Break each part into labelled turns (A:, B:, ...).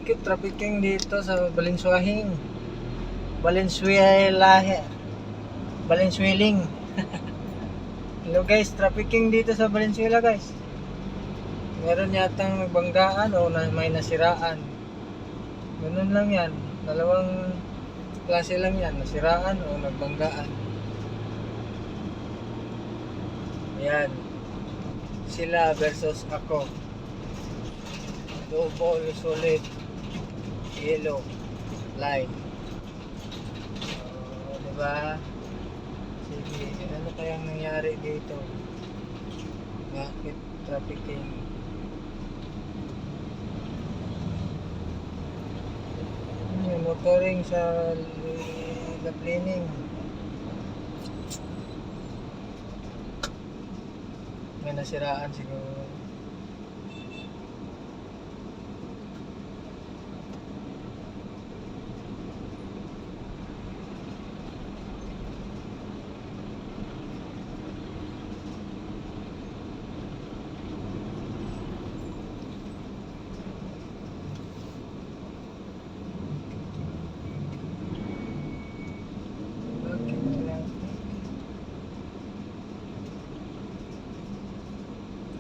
A: Bakit trafficking dito sa Valenzuela? Valenzueling. Hello guys, trafficking dito sa Valenzuela guys. Meron yatang nagbanggaan o may nasiraan. Ganun lang yan. Dalawang klase lang yan. Nasiraan o nagbanggaan. Ayan. Sila versus ako. Double solid yellow line. Diba? Sige, ano kayang nangyari dito? Bakit trafficking? Yung motoring sa laplining. May nasiraan siguro.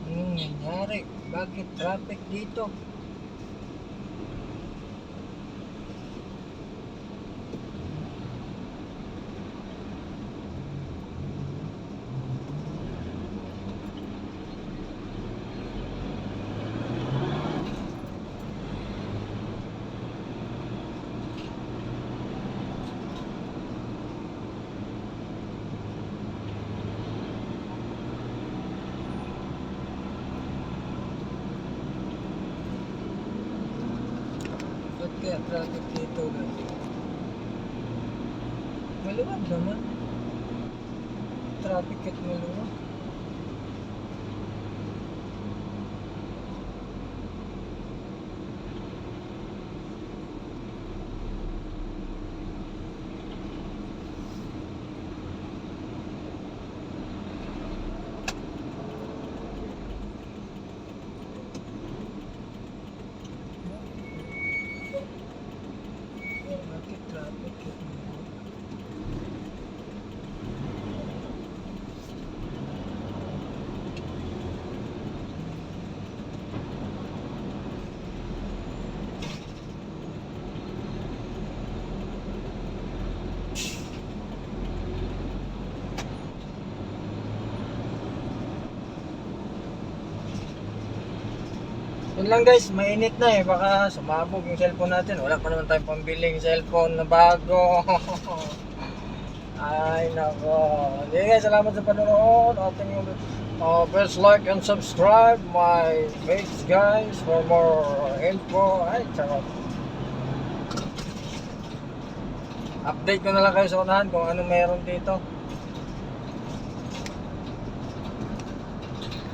A: Anong nangyari? Bakit traffic dito? Ba't kaya traffic dito guys? Maluwag naman. Traffic at maluwag. Bakit traffic at maluwag? Yun lang guys, mainit na eh. Baka sumabog yung cellphone natin. Wala pa naman tayong pambiling cellphone na bago. Ay nako. Hindi guys, salamat sa panonood. Ating please like and subscribe my page guys for more info. Ay, charot. Update ko na lang kayo sa unahan kung ano meron dito.